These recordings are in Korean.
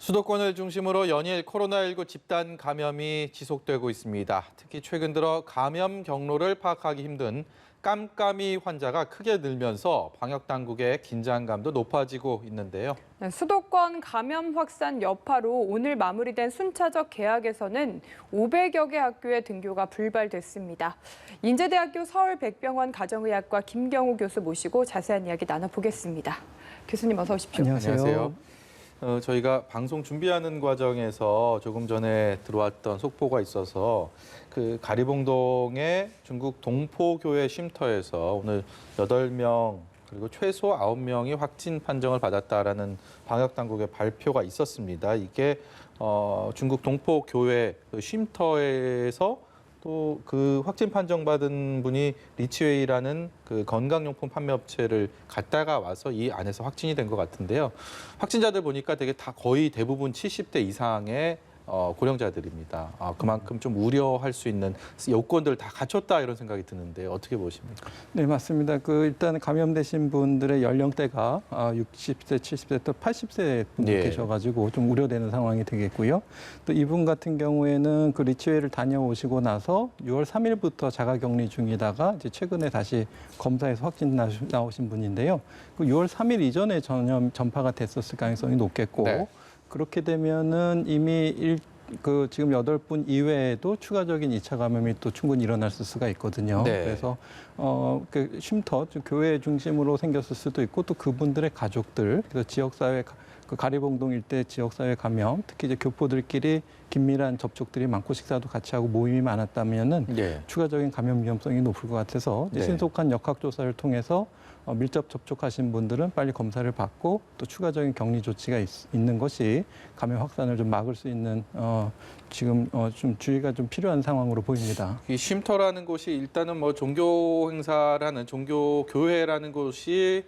수도권을 중심으로 연일 코로나19 집단 감염이 지속되고 있습니다. 특히 최근 들어 감염 경로를 파악하기 힘든 깜깜이 환자가 크게 늘면서 방역 당국의 긴장감도 높아지고 있는데요. 수도권 감염 확산 여파로 오늘 마무리된 순차적 개학에서는 500여 개 학교의 등교가 불발됐습니다. 인제대학교 서울백병원 가정의학과 김경우 교수 모시고 자세한 이야기 나눠보겠습니다. 교수님 어서 오십시오. 안녕하세요. 저희가 방송 준비하는 과정에서 조금 전에 들어왔던 속보가 있어서 그 가리봉동의 중국 동포교회 쉼터에서 오늘 8명 그리고 최소 9명이 확진 판정을 받았다라는 방역 당국의 발표가 있었습니다. 이게 중국 동포교회 쉼터에서 또 그 확진 판정받은 분이 리치웨이라는 그 건강용품 판매업체를 갔다가 와서 이 안에서 확진이 된 것 같은데요. 확진자들 보니까 되게 다 거의 대부분 70대 이상의 고령자들입니다. 그만큼 좀 우려할 수 있는 요건들 다 갖췄다 이런 생각이 드는데 어떻게 보십니까? 네, 맞습니다. 일단 감염되신 분들의 연령대가 60세, 70세 또 80세 분들 예. 계셔가지고 좀 우려되는 상황이 되겠고요. 또 이분 같은 경우에는 그 리치웨이를 다녀오시고 나서 6월 3일부터 자가격리 중이다가 이제 최근에 다시 검사에서 확진 나오신 분인데요. 그 6월 3일 이전에 전파가 됐었을 가능성이 높겠고. 네. 그렇게 되면은 이미 지금 8분 이외에도 추가적인 2차 감염이 또 충분히 일어날 수가 있거든요. 네. 그래서 그 쉼터, 교회 중심으로 생겼을 수도 있고 또 그분들의 가족들, 그래서 지역사회 그 가리봉동 일대 지역사회 감염, 특히 이제 교포들끼리 긴밀한 접촉들이 많고 식사도 같이 하고 모임이 많았다면은 네. 추가적인 감염 위험성이 높을 것 같아서 이제 네. 신속한 역학조사를 통해서 밀접 접촉하신 분들은 빨리 검사를 받고 또 추가적인 격리 조치가 있는 것이 감염 확산을 좀 막을 수 있는 지금 좀 주의가 좀 필요한 상황으로 보입니다. 이 쉼터라는 곳이 일단은 뭐 종교 행사라는 종교 교회라는 곳이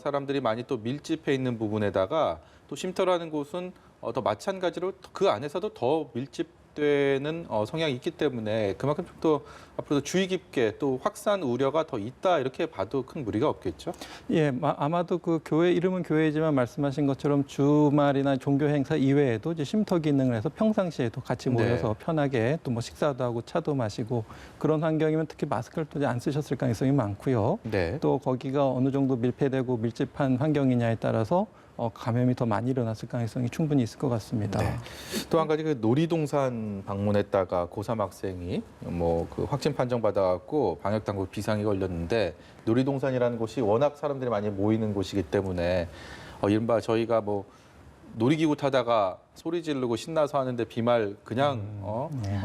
사람들이 많이 또 밀집해 있는 부분에다가 또 쉼터라는 곳은 더 마찬가지로 그 안에서도 더 밀집되는 성향이 있기 때문에 그만큼 좀 더 앞으로도 주의 깊게 또 확산 우려가 더 있다 이렇게 봐도 큰 무리가 없겠죠. 예, 아마도 그 교회 이름은 교회지만 말씀하신 것처럼 주말이나 종교 행사 이외에도 이제 쉼터 기능을 해서 평상시에도 같이 모여서 네. 편하게 또 뭐 식사도 하고 차도 마시고 그런 환경이면 특히 마스크를 또 안 쓰셨을 가능성이 많고요. 네. 또 거기가 어느 정도 밀폐되고 밀집한 환경이냐에 따라서 감염이 더 많이 일어났을 가능성이 충분히 있을 것 같습니다. 네. 또 한 가지 그 놀이동산 방문했다가 고3 학생이 뭐 그 확진 판정 받아갖고 방역 당국 비상이 걸렸는데 놀이동산이라는 곳이 워낙 사람들이 많이 모이는 곳이기 때문에 이른바 저희가 뭐 놀이기구 타다가 소리 지르고 신나서 하는데 비말 그냥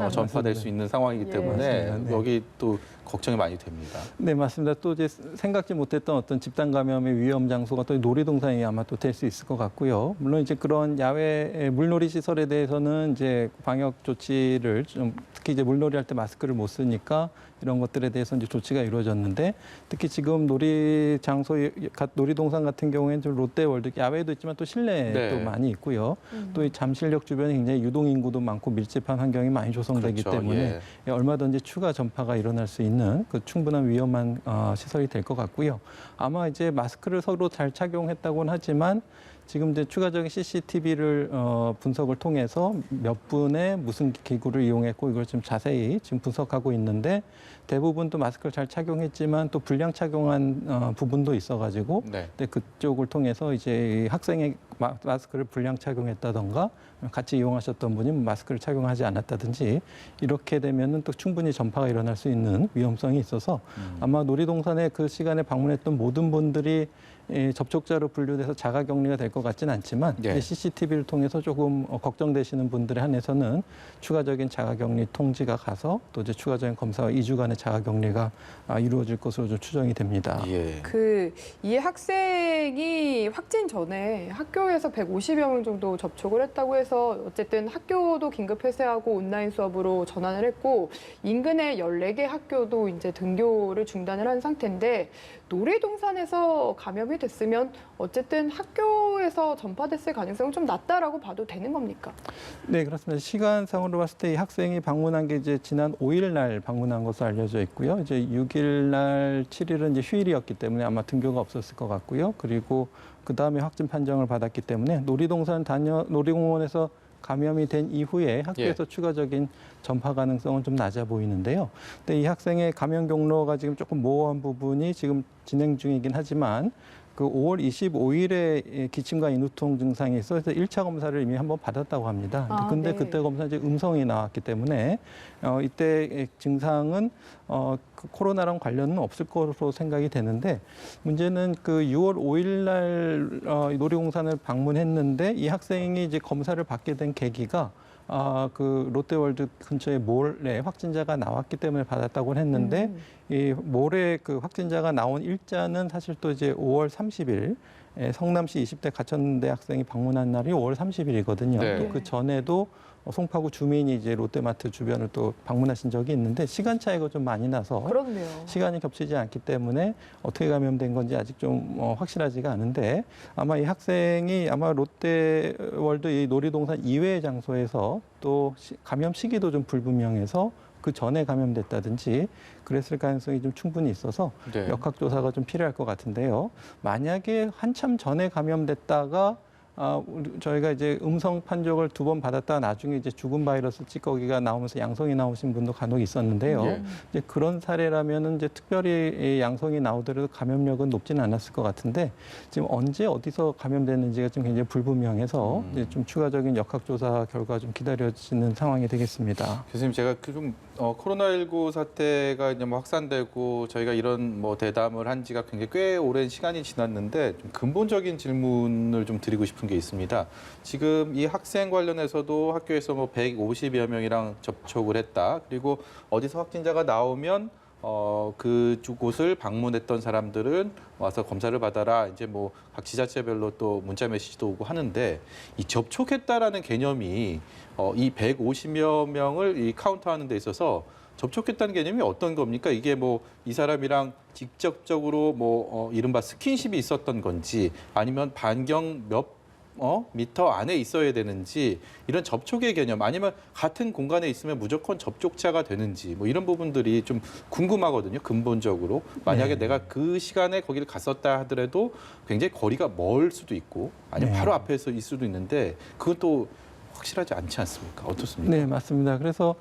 전파될 수 있는 상황이기 때문에 맞습니다. 네. 여기 또 걱정이 많이 됩니다. 네, 맞습니다. 또 이제 생각지 못했던 어떤 집단 감염의 위험 장소가 또 놀이동산이 아마 또 될 수 있을 것 같고요. 물론 이제 그런 야외 물놀이 시설에 대해서는 이제 방역 조치를 좀 특히 이제 물놀이 할 때 마스크를 못 쓰니까 이런 것들에 대해서 이제 조치가 이루어졌는데 특히 지금 놀이동산 같은 경우에는 좀 롯데월드 야외도 있지만 또 실내도 네. 많이 있고요. 또 이 잠실역 주변에 굉장히 유동 인구도 많고 밀집한 환경이 많이 조성되기 그렇죠. 때문에 얼마든지 추가 전파가 일어날 수 있는 그 충분한 위험한 시설이 될 것 같고요. 아마 이제 마스크를 서로 잘 착용했다고는 하지만 지금 이제 추가적인 CCTV를 분석을 통해서 몇 분의 무슨 기구를 이용했고 이걸 좀 자세히 지금 분석하고 있는데 대부분 또 마스크를 잘 착용했지만 또 불량 착용한 부분도 있어가지고 네. 그쪽을 통해서 이제 이 학생의 마스크를 불량 착용했다던가 같이 이용하셨던 분이 마스크를 착용하지 않았다든지 이렇게 되면은 또 충분히 전파가 일어날 수 있는 위험성이 있어서 아마 놀이동산에 그 시간에 방문했던 모든 분들이 접촉자로 분류돼서 자가격리가 될 것 같지는 않지만 네. CCTV를 통해서 조금 걱정되시는 분들에 한해서는 추가적인 자가격리 통지가 가서 또 이제 추가적인 검사와 2주간의 자가격리가 이루어질 것으로 좀 추정이 됩니다. 예. 이 학생이 확진 전에 학교에서 150여 명 정도 접촉을 했다고 해서 어쨌든 학교도 긴급 폐쇄하고 온라인 수업으로 전환을 했고 인근의 14개 학교도 이제 등교를 중단을 한 상태인데 놀이동산에서 감염이 됐으면 어쨌든 학교에서 전파됐을 가능성은 좀 낮다라고 봐도 되는 겁니까? 네, 그렇습니다. 시간상으로 봤을 때 이 학생이 방문한 게 이제 지난 5일 날 방문한 것으로 알려져 있고요. 이제 6일 날 7일은 이제 휴일이었기 때문에 아마 등교가 없었을 것 같고요. 그리고 그 다음에 확진 판정을 받았기 때문에 놀이공원에서 감염이 된 이후에 학교에서 추가적인 전파 가능성은 좀 낮아 보이는데요. 근데 이 학생의 감염 경로가 지금 조금 모호한 부분이 지금 진행 중이긴 하지만 그 5월 25일에 기침과 인후통 증상이 있어서 1차 검사를 이미 한번 받았다고 합니다. 근데 네. 그때 검사 이제 음성이 나왔기 때문에 이때 증상은 그 코로나랑 관련은 없을 것으로 생각이 되는데 문제는 그 6월 5일 날 놀이공원을 방문했는데 이 학생이 이제 검사를 받게 된 계기가 그 롯데월드 근처에 몰에 확진자가 나왔기 때문에 받았다고는 했는데 이 몰에 그 확진자가 나온 일자는 사실 또 이제 5월 30일 성남시 20대 가천대 학생이 방문한 날이 5월 30일이거든요. 네. 또 그 전에도 송파구 주민이 이제 롯데마트 주변을 또 방문하신 적이 있는데 시간 차이가 좀 많이 나서 그렇네요. 시간이 겹치지 않기 때문에 어떻게 감염된 건지 아직 좀 확실하지가 않은데 아마 이 학생이 아마 롯데월드 이 놀이동산 이외의 장소에서 또 감염 시기도 좀 불분명해서 그 전에 감염됐다든지 그랬을 가능성이 좀 충분히 있어서 네. 역학조사가 좀 필요할 것 같은데요. 만약에 한참 전에 감염됐다가 저희가 이제 음성 판정을 2번 받았다가 나중에 이제 죽은 바이러스 찌꺼기가 나오면서 양성이 나오신 분도 간혹 있었는데요. 예. 이제 그런 사례라면은 이제 특별히 양성이 나오더라도 감염력은 높지는 않았을 것 같은데 지금 언제 어디서 감염됐는지가 좀 굉장히 불분명해서 이제 좀 추가적인 역학조사 결과 좀 기다려지는 상황이 되겠습니다. 교수님, 제가 좀 코로나19 사태가 이제 뭐 확산되고 저희가 이런 뭐 대담을 한 지가 굉장히 꽤 오랜 시간이 지났는데 좀 근본적인 질문을 좀 드리고 싶은 게 있습니다. 지금 이 학생 관련해서도 학교에서 뭐 150여 명이랑 접촉을 했다. 그리고 어디서 확진자가 나오면 그곳을 방문했던 사람들은 와서 검사를 받아라. 이제 뭐 각 지자체별로 또 문자 메시지도 오고 하는데 이 접촉했다라는 개념이 이 150여 명을 이 카운트하는 데 있어서 접촉했다는 개념이 어떤 겁니까? 이게 뭐 이 사람이랑 직접적으로 뭐 이른바 스킨십이 있었던 건지 아니면 반경 몇 미터 안에 있어야 되는지 이런 접촉의 개념 아니면 같은 공간에 있으면 무조건 접촉자가 되는지 뭐 이런 부분들이 좀 궁금하거든요. 근본적으로 만약에 네. 내가 그 시간에 거기를 갔었다 하더라도 굉장히 거리가 멀 수도 있고 아니면 네. 바로 앞에서 있을 수도 있는데 그것도 확실하지 않지 않습니까? 어떻습니까? 네, 맞습니다. 그래서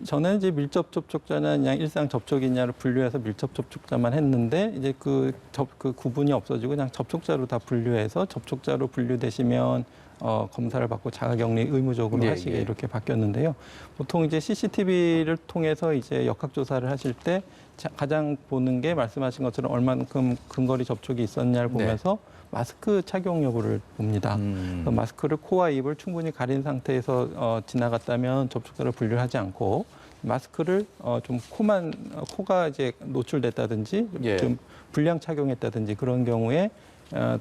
전에 이제 밀접 접촉자냐 그냥 일상 접촉이냐를 분류해서 밀접 접촉자만 했는데 이제 그 구분이 없어지고 그냥 접촉자로 다 분류해서 접촉자로 분류되시면 검사를 받고 자가격리 의무적으로 예, 하시게 예. 이렇게 바뀌었는데요. 보통 이제 CCTV를 통해서 이제 역학조사를 하실 때 가장 보는 게 말씀하신 것처럼 얼만큼 근거리 접촉이 있었냐를 보면서 마스크 착용 여부를 봅니다. 그래서 마스크를 코와 입을 충분히 가린 상태에서 지나갔다면 접촉자를 분류하지 않고 마스크를 좀 코가 이제 노출됐다든지 예. 좀 불량 착용했다든지 그런 경우에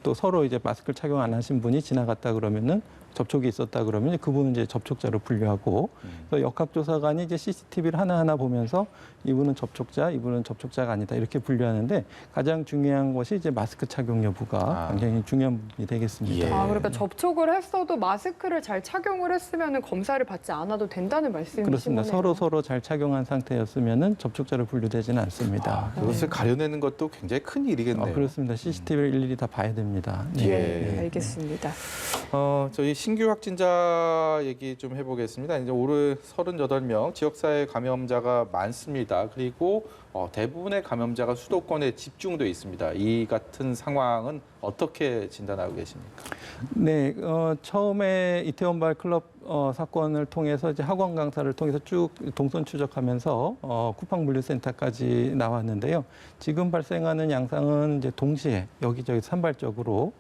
또 서로 이제 마스크를 착용 안 하신 분이 지나갔다 그러면은 접촉이 있었다 그러면 그분은 이제 접촉자로 분류하고 그래서 역학조사관이 이제 CCTV를 하나하나 보면서 이분은 접촉자, 이분은 접촉자가 아니다 이렇게 분류하는데 가장 중요한 것이 이제 마스크 착용 여부가 굉장히 중요한 부분이 되겠습니다. 예. 그러니까 접촉을 했어도 마스크를 잘 착용을 했으면 검사를 받지 않아도 된다는 말씀이신 그렇습니다. 거네요. 서로 잘 착용한 상태였으면은 접촉자로 분류되지는 않습니다. 그것을 가려내는 것도 굉장히 큰 일이겠네요. 그렇습니다. CCTV를 일일이 다 봐야 됩니다. 예. 알겠습니다. 저희 신규 확진자 얘기 좀 해보겠습니다. 이제 올해 38명 지역사회 감염자가 많습니다. 그리고 대부분의 감염자가 수도권에 집중돼 있습니다. 이 같은 상황은 어떻게 진단하고 계십니까? 네, 처음에 이태원발 클럽 사건을 통해서 이제 학원 강사를 통해서 쭉 동선 추적하면서 쿠팡 물류센터까지 나왔는데요. 지금 발생하는 양상은 이제 동시에 여기저기 산발적으로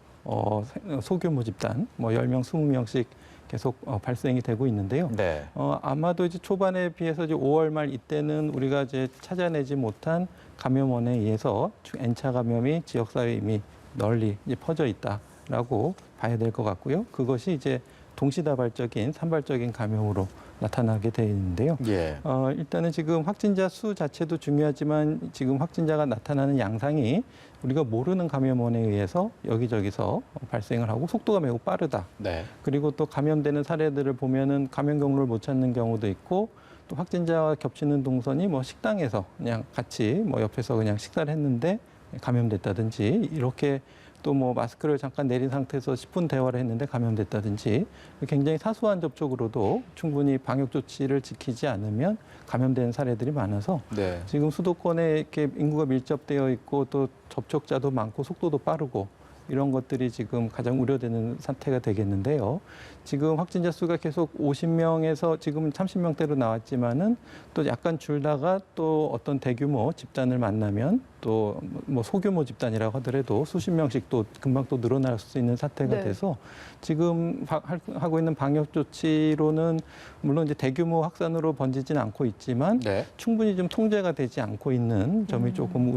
소규모 집단, 뭐 10명, 20명씩 계속 발생이 되고 있는데요. 네. 아마도 이제 초반에 비해서 이제 5월 말 이때는 우리가 이제 찾아내지 못한 감염원에 의해서 N차 감염이 지역사회에 이미 널리 이제 퍼져 있다라고 봐야 될 것 같고요. 그것이 이제 동시다발적인 산발적인 감염으로 나타나게 되어 있는데요. 예. 일단은 지금 확진자 수 자체도 중요하지만 지금 확진자가 나타나는 양상이 우리가 모르는 감염원에 의해서 여기저기서 발생을 하고 속도가 매우 빠르다. 네. 그리고 또 감염되는 사례들을 보면은 감염 경로를 못 찾는 경우도 있고 또 확진자와 겹치는 동선이 뭐 식당에서 그냥 같이 뭐 옆에서 그냥 식사를 했는데 감염됐다든지 이렇게 또 뭐 마스크를 잠깐 내린 상태에서 10분 대화를 했는데 감염됐다든지 굉장히 사소한 접촉으로도 충분히 방역 조치를 지키지 않으면 감염되는 사례들이 많아서 네. 지금 수도권에 이렇게 인구가 밀접되어 있고 또 접촉자도 많고 속도도 빠르고 이런 것들이 지금 가장 우려되는 사태가 되겠는데요. 지금 확진자 수가 계속 50명에서 지금 30명대로 나왔지만은 또 약간 줄다가 또 어떤 대규모 집단을 만나면 또 뭐 소규모 집단이라고 하더라도 수십 명씩 또 금방 또 늘어날 수 있는 사태가 네. 돼서 지금 하고 있는 방역 조치로는 물론 이제 대규모 확산으로 번지지는 않고 있지만 네. 충분히 좀 통제가 되지 않고 있는 점이 조금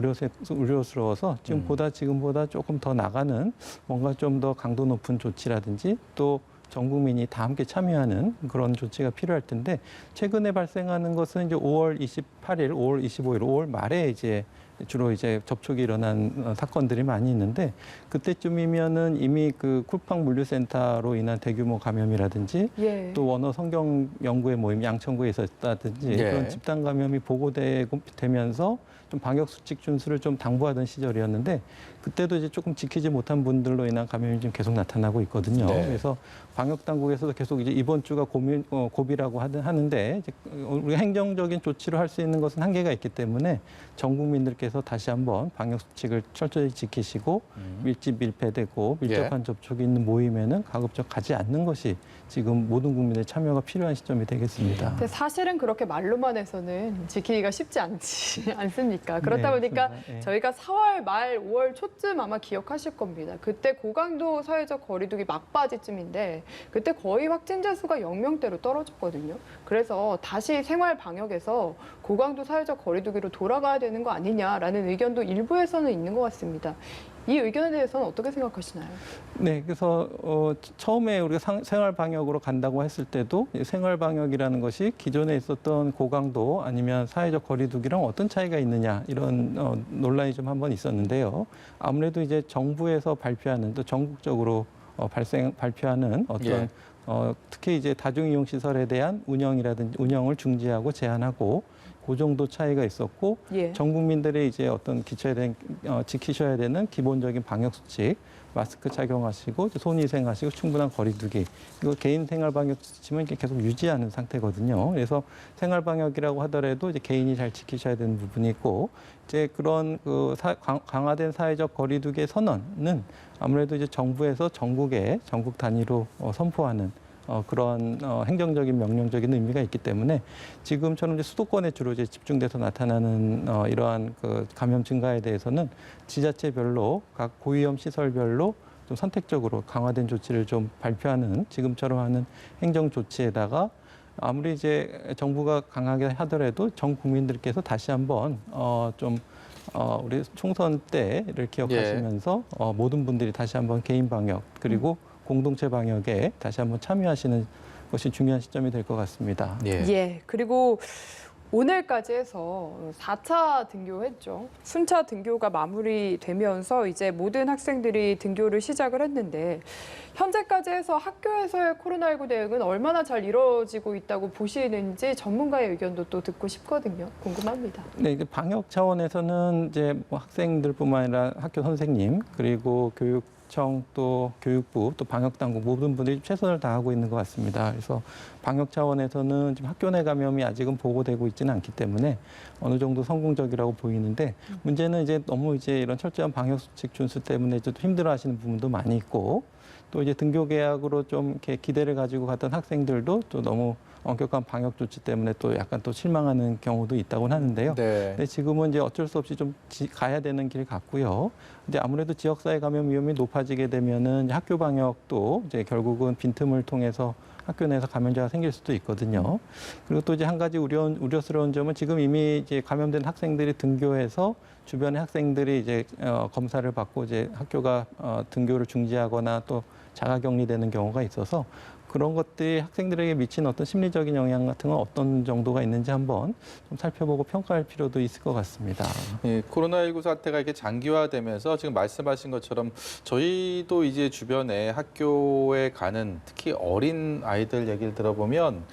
우려스러워서 지금보다 조금 더 나가는 뭔가 좀 더 강도 높은 조치라든지 또 전 국민이 다 함께 참여하는 그런 조치가 필요할 텐데 최근에 발생하는 것은 이제 5월 28일, 5월 25일, 5월 말에 이제 주로 이제 접촉이 일어난 사건들이 많이 있는데 그때쯤이면은 이미 그 쿨팡 물류센터로 인한 대규모 감염이라든지 예. 또 원어 성경 연구회 모임 양천구에 있었다든지 예. 그런 집단 감염이 보고되면서 좀 방역 수칙 준수를 좀 당부하던 시절이었는데 그때도 이제 조금 지키지 못한 분들로 인한 감염이 좀 계속 나타나고 있거든요. 네. 그래서 방역 당국에서도 계속 이제 이번 주가 고비라고 하는데 이제 우리가 행정적인 조치로 할 수 있는 것은 한계가 있기 때문에 전 국민들께서 다시 한번 방역 수칙을 철저히 지키시고 밀집 밀폐되고 밀접한 접촉이 있는 모임에는 가급적 가지 않는 것이 지금 모든 국민의 참여가 필요한 시점이 되겠습니다. 근데 사실은 그렇게 말로만 해서는 지키기가 쉽지 않습니까? 그렇다 네, 보니까 맞습니다. 예. 저희가 4월 말 5월 초쯤 아마 기억하실 겁니다. 그때 고강도 사회적 거리두기 막바지쯤인데 그때 거의 확진자 수가 0명대로 떨어졌거든요. 그래서 다시 생활 방역에서 고강도 사회적 거리두기로 돌아가야 되는 거 아니냐라는 의견도 일부에서는 있는 것 같습니다. 이 의견에 대해서는 어떻게 생각하시나요? 네, 그래서 처음에 우리가 생활 방역으로 간다고 했을 때도 생활 방역이라는 것이 기존에 있었던 고강도 아니면 사회적 거리두기랑 어떤 차이가 있느냐 이런 논란이 좀 한번 있었는데요. 아무래도 이제 정부에서 발표하는 또 전국적으로 발표하는 어떤 예. 특히 이제 다중이용 시설에 대한 운영이라든지 운영을 중지하고 제한하고 그 정도 차이가 있었고 예. 전 국민들의 이제 어떤 지키셔야 되는 기본적인 방역 수칙, 마스크 착용하시고 손 위생하시고 충분한 거리두기 이거 개인 생활 방역 수칙은 계속 유지하는 상태거든요. 그래서 생활 방역이라고 하더라도 이제 개인이 잘 지키셔야 되는 부분이 있고 이제 그런 강화된 사회적 거리두기의 선언은 아무래도 이제 정부에서 전국 단위로 선포하는 그런 행정적인 명령적인 의미가 있기 때문에 지금처럼 이제 수도권에 주로 이제 집중돼서 나타나는 이러한 그 감염 증가에 대해서는 지자체별로 각 고위험 시설별로 좀 선택적으로 강화된 조치를 좀 발표하는 지금처럼 하는 행정 조치에다가 아무리 이제 정부가 강하게 하더라도 전 국민들께서 다시 한번 우리 총선 때를 기억하시면서 모든 분들이 다시 한번 개인 방역 그리고 공동체 방역에 다시 한번 참여하시는 것이 중요한 시점이 될 것 같습니다. 예. 그리고 오늘까지 해서 4차 등교했죠. 순차 등교가 마무리되면서 이제 모든 학생들이 등교를 시작을 했는데 현재까지 해서 학교에서의 코로나19 대응은 얼마나 잘 이루어지고 있다고 보시는지 전문가의 의견도 또 듣고 싶거든요. 궁금합니다. 네, 이제 방역 차원에서는 이제 뭐 학생들뿐만 아니라 학교 선생님 그리고 교육청 또 교육부 또 방역당국 모든 분들이 최선을 다하고 있는 것 같습니다. 그래서 방역 차원에서는 지금 학교 내 감염이 아직은 보고되고 있지는 않기 때문에 어느 정도 성공적이라고 보이는데 문제는 이제 너무 이제 이런 철저한 방역 수칙 준수 때문에 좀 힘들어하시는 부분도 많이 있고 또 이제 등교 계약으로 좀 이렇게 기대를 가지고 갔던 학생들도 또 너무 엄격한 방역 조치 때문에 또 약간 또 실망하는 경우도 있다고 하는데요. 네. 근데 지금은 이제 어쩔 수 없이 좀 가야 되는 길 같고요. 이제 아무래도 지역사회 감염 위험이 높아지게 되면은 학교 방역도 이제 결국은 빈틈을 통해서 학교 내에서 감염자가 생길 수도 있거든요. 그리고 또 이제 한 가지 우려스러운 점은 지금 이미 이제 감염된 학생들이 등교해서 주변의 학생들이 이제 검사를 받고 이제 학교가 등교를 중지하거나 또 자가격리되는 경우가 있어서 그런 것들이 학생들에게 미친 어떤 심리적인 영향 같은 건 어떤 정도가 있는지 한번 좀 살펴보고 평가할 필요도 있을 것 같습니다. 예, 코로나19 사태가 이렇게 장기화되면서 지금 말씀하신 것처럼 저희도 이제 주변에 학교에 가는 특히 어린 아이들 얘기를 들어보면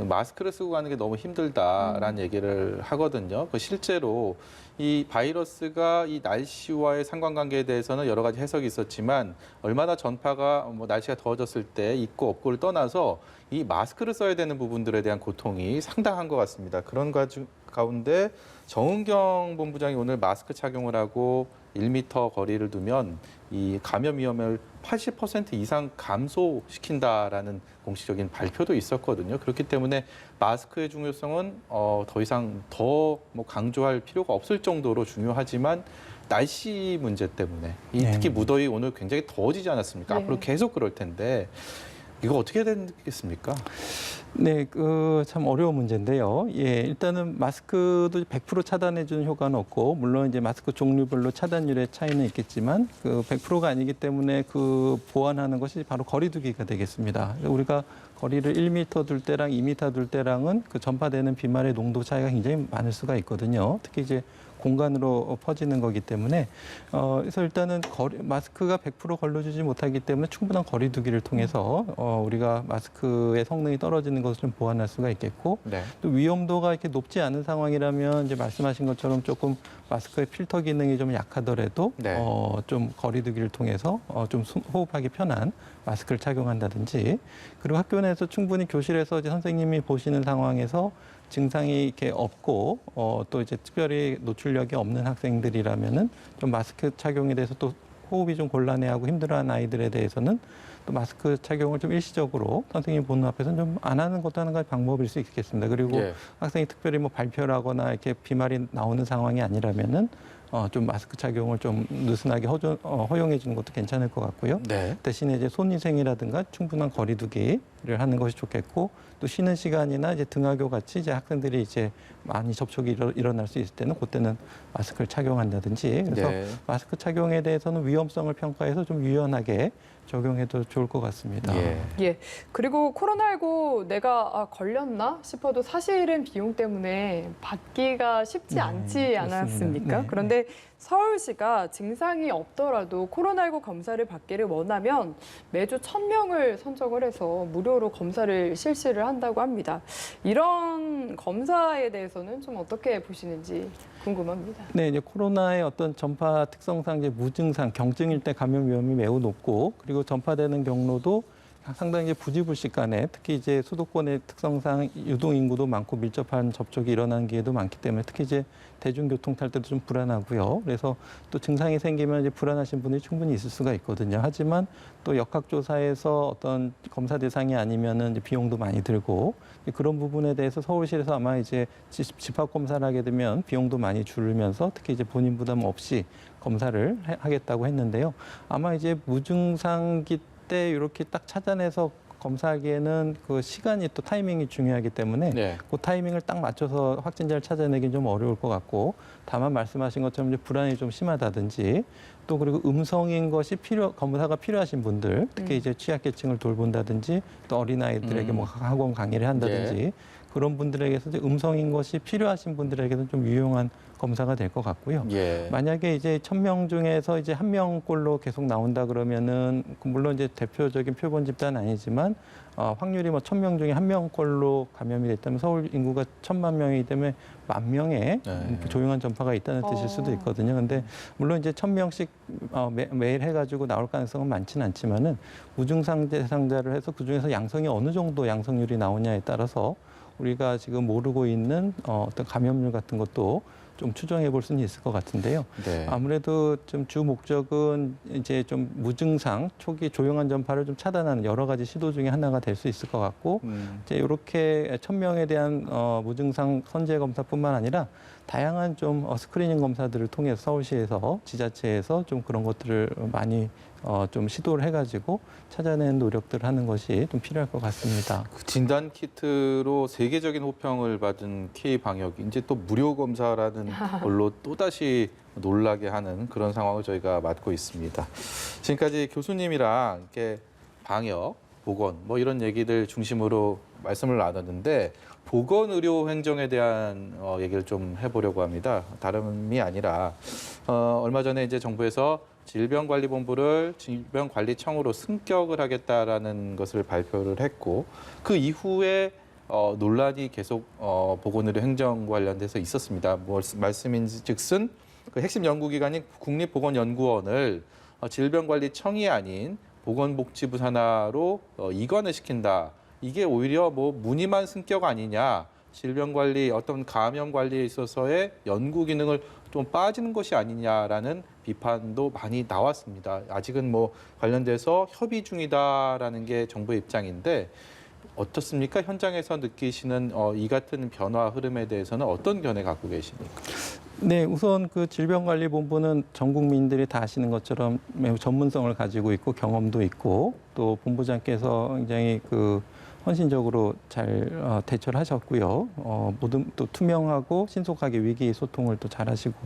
마스크를 쓰고 가는 게 너무 힘들다라는 얘기를 하거든요. 실제로 이 바이러스가 이 날씨와의 상관관계에 대해서는 여러 가지 해석이 있었지만 얼마나 전파가 뭐 날씨가 더워졌을 때 있고 없고를 떠나서 이 마스크를 써야 되는 부분들에 대한 고통이 상당한 것 같습니다. 그런 가운데 정은경 본부장이 오늘 마스크 착용을 하고 1m 거리를 두면 이 감염 위험을 80% 이상 감소시킨다라는 공식적인 발표도 있었거든요. 그렇기 때문에 마스크의 중요성은 더 이상 더 뭐 강조할 필요가 없을 정도로 중요하지만 날씨 문제 때문에 특히 무더위 오늘 굉장히 더워지지 않았습니까? 네. 앞으로 계속 그럴 텐데 이거 어떻게 되겠습니까? 네, 참 어려운 문제인데요. 예, 일단은 마스크도 100% 차단해주는 효과는 없고, 물론 이제 마스크 종류별로 차단율의 차이는 있겠지만, 100%가 아니기 때문에 그 보완하는 것이 바로 거리두기가 되겠습니다. 우리가 거리를 1m 둘 때랑 2m 둘 때랑은 그 전파되는 비말의 농도 차이가 굉장히 많을 수가 있거든요. 특히 이제 공간으로 퍼지는 거기 때문에 그래서 일단은 마스크가 100% 걸러주지 못하기 때문에 충분한 거리두기를 통해서 우리가 마스크의 성능이 떨어지는 것을 좀 보완할 수가 있겠고 네. 또 위험도가 이렇게 높지 않은 상황이라면 이제 말씀하신 것처럼 조금 마스크의 필터 기능이 좀 약하더라도 네. 좀 거리두기를 통해서 좀 호흡하기 편한 마스크를 착용한다든지 그리고 학교 내에서 충분히 교실에서 이제 선생님이 보시는 상황에서 증상이 이렇게 없고 또 이제 특별히 노출력이 없는 학생들이라면은 좀 마스크 착용에 대해서 또 호흡이 좀 곤란해하고 힘들어하는 아이들에 대해서는 또 마스크 착용을 좀 일시적으로 선생님 보는 앞에서는 좀 안 하는 것도 하는 가지 방법일 수 있겠습니다. 그리고 예. 학생이 특별히 뭐 발표를 하거나 이렇게 비말이 나오는 상황이 아니라면은 좀 마스크 착용을 좀 느슨하게 허용해 주는 것도 괜찮을 것 같고요. 네. 대신에 이제 손위생이라든가 충분한 거리두기를 하는 것이 좋겠고 또 쉬는 시간이나 이제 등하교 같이 이제 학생들이 이제 많이 접촉이 일어날 수 있을 때는 그때는 마스크를 착용한다든지 그래서 네. 마스크 착용에 대해서는 위험성을 평가해서 좀 유연하게 적용해도 좋을 것 같습니다. 예. 예. 그리고 코로나19 내가 걸렸나 싶어도 사실은 비용 때문에 받기가 쉽지 네, 않지 그렇습니다. 않았습니까? 네, 그런데 서울시가 증상이 없더라도 코로나19 검사를 받기를 원하면 매주 1,000명을 선정을 해서 무료로 검사를 실시를 한다고 합니다. 이런 검사에 대해서는 좀 어떻게 보시는지 궁금합니다. 네, 이제 코로나의 어떤 전파 특성상 이제 무증상, 경증일 때 감염 위험이 매우 높고 그리고 전파되는 경로도 상당히 이제 부지불식간에 특히 이제 수도권의 특성상 유동 인구도 많고 밀접한 접촉이 일어나는 기회도 많기 때문에 특히 이제 대중교통 탈 때도 좀 불안하고요. 그래서 또 증상이 생기면 이제 불안하신 분이 충분히 있을 수가 있거든요. 하지만 또 역학조사에서 어떤 검사 대상이 아니면은 이제 비용도 많이 들고 그런 부분에 대해서 서울시에서 아마 이제 집합 검사를 하게 되면 비용도 많이 줄면서 특히 이제 본인 부담 없이 검사를 하겠다고 했는데요. 아마 이제 무증상기 때 이렇게 딱 찾아내서 검사하기에는 그 시간이 또 타이밍이 중요하기 때문에 네. 그 타이밍을 딱 맞춰서 확진자를 찾아내긴 좀 어려울 것 같고 다만 말씀하신 것처럼 이제 불안이 좀 심하다든지 또 그리고 음성인 것이 검사가 필요하신 분들 특히 이제 취약계층을 돌본다든지 또 어린아이들에게 뭐 학원 강의를 한다든지 그런 분들에게서 이제 음성인 것이 필요하신 분들에게는 좀 유용한 검사가 될 것 같고요. 예. 만약에 이제 1,000명 중에서 이제 한 명꼴로 계속 나온다 그러면은 물론 이제 대표적인 표본 집단은 아니지만 확률이 뭐 1,000명 중에 한 명꼴로 감염이 됐다면 서울 인구가 1,000만 명이기 때문에 10,000명의 네. 조용한 전파가 있다는 뜻일 수도 있거든요. 근데 물론 이제 1,000명씩 매일 해가지고 나올 가능성은 많지는 않지만은 무증상 대상자를 해서 그 중에서 양성이 어느 정도 양성률이 나오냐에 따라서 우리가 지금 모르고 있는 어떤 감염률 같은 것도 좀 추정해 볼 수는 있을 것 같은데요. 네. 아무래도 좀 주 목적은 이제 좀 무증상 초기 조용한 전파를 좀 차단하는 여러 가지 시도 중에 하나가 될 수 있을 것 같고 이제 이렇게 1,000명에 대한 무증상 선제 검사뿐만 아니라 다양한 좀 스크리닝 검사들을 통해서 서울시에서 지자체에서 좀 그런 것들을 많이 좀 시도를 해가지고 찾아내는 노력들을 하는 것이 좀 필요할 것 같습니다. 그 진단 키트로 세계적인 호평을 받은 K 방역이 이제 또 무료 검사라는 걸로 또 다시 놀라게 하는 그런 상황을 저희가 맞고 있습니다. 지금까지 교수님이랑 이렇게 방역, 보건 뭐 이런 얘기들 중심으로 말씀을 나눴는데 보건 의료 행정에 대한 얘기를 좀 해보려고 합니다. 다름이 아니라 얼마 전에 이제 정부에서 질병관리본부를 질병관리청으로 승격을 하겠다라는 것을 발표를 했고 그 이후에 논란이 계속 보건의료 행정 관련돼서 있었습니다. 말씀인즉슨 그 핵심 연구기관인 국립보건연구원을 질병관리청이 아닌 보건복지부 산하로 이관을 시킨다. 이게 오히려 뭐 무늬만 승격 아니냐. 질병관리, 어떤 감염 관리에 있어서의 연구 기능을 좀 빠지는 것이 아니냐라는 비판도 많이 나왔습니다. 아직은 뭐 관련돼서 협의 중이다라는 게 정부의 입장인데 어떻습니까? 현장에서 느끼시는 이 같은 변화 흐름에 대해서는 어떤 견해 갖고 계십니까? 네, 우선 그 질병관리본부는 전 국민들이 다 아시는 것처럼 매우 전문성을 가지고 있고 경험도 있고 또 본부장께서 굉장히 그 헌신적으로 잘 대처를 하셨고요. 모든 또 투명하고 신속하게 위기 소통을 또 잘하시고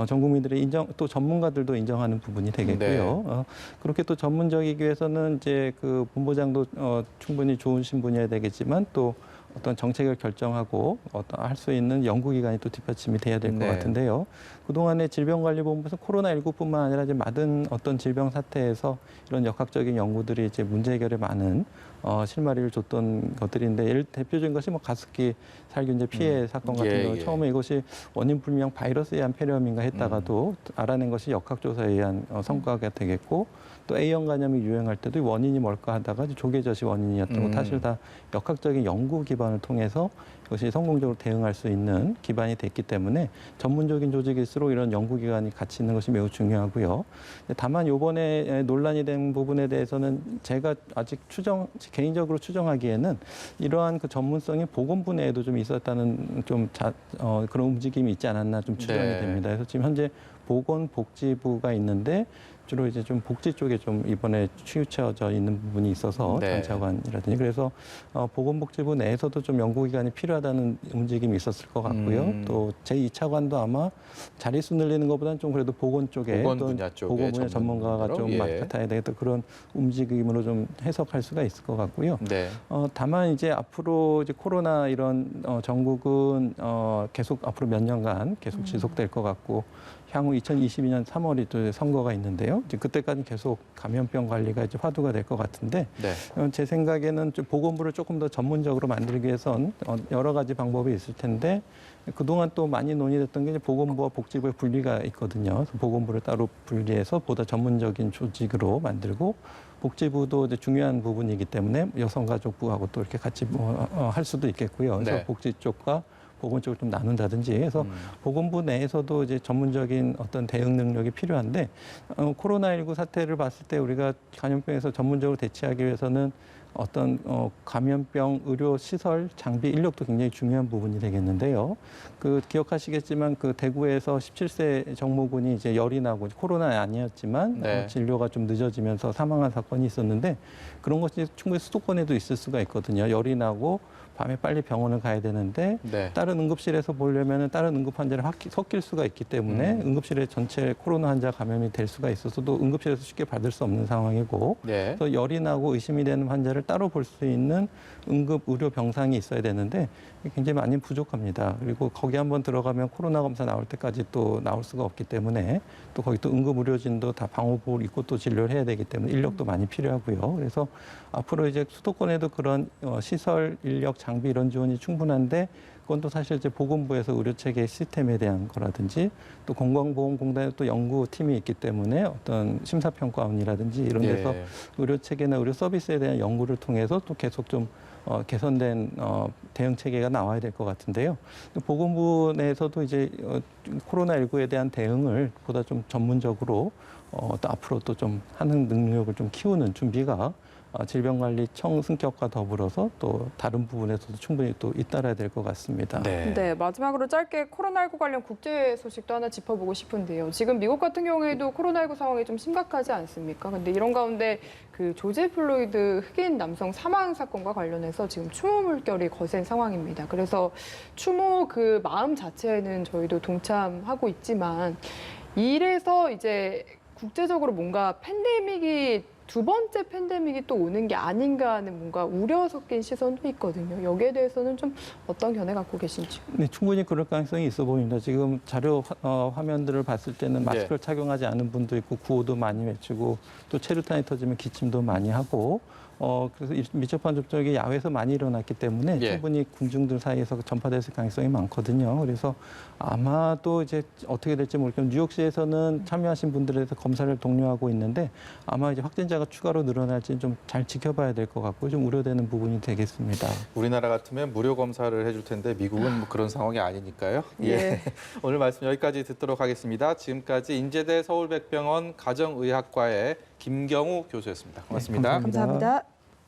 전 국민들의 인정 또 전문가들도 인정하는 부분이 되겠고요. 네. 그렇게 또 전문적이기 위해서는 이제 그 본부장도 충분히 좋으신 분이어야 되겠지만 또 어떤 정책을 결정하고 할 수 있는 연구기관이 또 뒷받침이 돼야 될 것 네. 같은데요. 그동안에 질병관리본부에서 코로나19뿐만 아니라 이제 많은 어떤 질병 사태에서 이런 역학적인 연구들이 이제 문제 해결에 많은 실마리를 줬던 것들인데 대표적인 것이 뭐 가습기 살균제 피해 사건 같은 경우 처음에 이것이 원인 불명 바이러스에 의한 폐렴인가 했다가도 알아낸 것이 역학조사에 의한 성과가 되겠고 또 A형 감염이 유행할 때도 원인이 뭘까 하다가 조개젖이 원인이었던 거 사실 다 역학적인 연구 기반을 통해서 이것이 성공적으로 대응할 수 있는 기반이 됐기 때문에 전문적인 조직일수록 이런 연구기관이 같이 있는 것이 매우 중요하고요. 다만 이번에 논란이 된 부분에 대해서는 제가 아직 개인적으로 추정하기에는 이러한 그 전문성이 보건부 내에도 좀 있었다는 그런 움직임이 있지 않았나 좀 추정이 네. 됩니다. 그래서 지금 현재 보건복지부가 있는데 주로 이제 좀 복지 쪽에 좀 이번에 치우쳐져 있는 부분이 있어서 네. 장차관이라든지 그래서 보건복지부 내에서도 좀 연구기관이 필요하다는 움직임이 있었을 것 같고요. 또 제2차관도 아마 자릿수 늘리는 것보다는 좀 그래도 보건 쪽에 보건 또 분야 쪽에 보건 분야 전문가가 좀 예. 맡아야 되겠다 그런 움직임으로 좀 해석할 수가 있을 것 같고요. 네. 다만 이제 앞으로 이제 코로나 이런 전국은 계속 앞으로 몇 년간 계속 지속될 것 같고 향후 2022년 3월이 또 선거가 있는데요. 이제 그때까지 계속 감염병 관리가 이제 화두가 될 것 같은데 네. 제 생각에는 좀 보건부를 조금 더 전문적으로 만들기 위해선 여러 가지 방법이 있을 텐데 그동안 또 많이 논의됐던 게 이제 보건부와 복지부의 분리가 있거든요. 그래서 보건부를 따로 분리해서 보다 전문적인 조직으로 만들고 복지부도 이제 중요한 부분이기 때문에 여성가족부하고 또 이렇게 같이 할 수도 있겠고요. 그래서 네. 복지 쪽과 보건 쪽을 좀 나눈다든지 해서 보건부 내에서도 이제 전문적인 어떤 대응 능력이 필요한데 코로나19 사태를 봤을 때 우리가 감염병에서 전문적으로 대처하기 위해서는 어떤 감염병 의료 시설 장비 인력도 굉장히 중요한 부분이 되겠는데요. 그 기억하시겠지만 그 대구에서 17세 정모군이 이제 열이 나고 코로나 아니었지만 네. 진료가 좀 늦어지면서 사망한 사건이 있었는데 그런 것이 충분히 수도권에도 있을 수가 있거든요. 열이 나고 밤에 빨리 병원을 가야 되는데 네. 다른 응급실에서 보려면 다른 응급 환자를 섞일 수가 있기 때문에 응급실에 전체 코로나 환자 감염이 될 수가 있어서도 응급실에서 쉽게 받을 수 없는 상황이고 네. 그래서 열이 나고 의심이 되는 환자를 따로 볼 수 있는 응급 의료 병상이 있어야 되는데 굉장히 많이 부족합니다. 그리고 거기 한번 들어가면 코로나 검사 나올 때까지 또 나올 수가 없기 때문에 또 거기 또 응급 의료진도 다 방호복을 입고 또 진료를 해야 되기 때문에 인력도 많이 필요하고요. 그래서 앞으로 이제 수도권에도 그런 시설, 인력, 장비 이런 지원이 충분한데 그건 또 사실 이제 보건부에서 의료체계 시스템에 대한 거라든지 또 건강보험공단에 또 연구팀이 있기 때문에 어떤 심사평가원이라든지 이런 데서 예. 의료체계나 의료 서비스에 대한 연구를 통해서 또 계속 좀 개선된 대응 체계가 나와야 될 것 같은데요. 보건부 내에서도 이제 코로나19에 대한 대응을 보다 좀 전문적으로 또 앞으로 또 좀 하는 능력을 좀 키우는 준비가 질병관리청 승격과 더불어서 또 다른 부분에서도 충분히 또 잇따라야 될 것 같습니다. 네, 마지막으로 짧게 코로나19 관련 국제 소식도 하나 짚어보고 싶은데요. 지금 미국 같은 경우에도 코로나19 상황이 좀 심각하지 않습니까? 근데 이런 가운데 그 조지 플로이드 흑인 남성 사망 사건과 관련해서 지금 추모 물결이 거센 상황입니다. 그래서 추모 그 마음 자체에는 저희도 동참하고 있지만 이래서 이제 국제적으로 뭔가 두 번째 팬데믹이 또 오는 게 아닌가 하는 뭔가 우려 섞인 시선도 있거든요. 여기에 대해서는 좀 어떤 견해 갖고 계신지요? 네, 충분히 그럴 가능성이 있어 보입니다. 지금 자료 화면들을 봤을 때는 마스크를 착용하지 않은 분도 있고 구호도 많이 외치고 또 체류탄이 터지면 기침도 많이 하고 그래서 밀접한 접촉이 야외에서 많이 일어났기 때문에 예. 충분히 군중들 사이에서 전파됐을 가능성이 많거든요. 그래서 아마도 이제 어떻게 될지 모르겠지만 뉴욕시에서는 참여하신 분들에서 검사를 독려하고 있는데 아마 이제 확진자가 추가로 늘어날지 좀 잘 지켜봐야 될 것 같고 좀 우려되는 부분이 되겠습니다. 우리나라 같으면 무료 검사를 해줄 텐데 미국은 뭐 그런 상황이 아니니까요. 예. 오늘 말씀 여기까지 듣도록 하겠습니다. 지금까지 인제대 서울백병원 가정의학과의 김경우 교수였습니다. 고맙습니다. 네, 감사합니다. 감사합니다.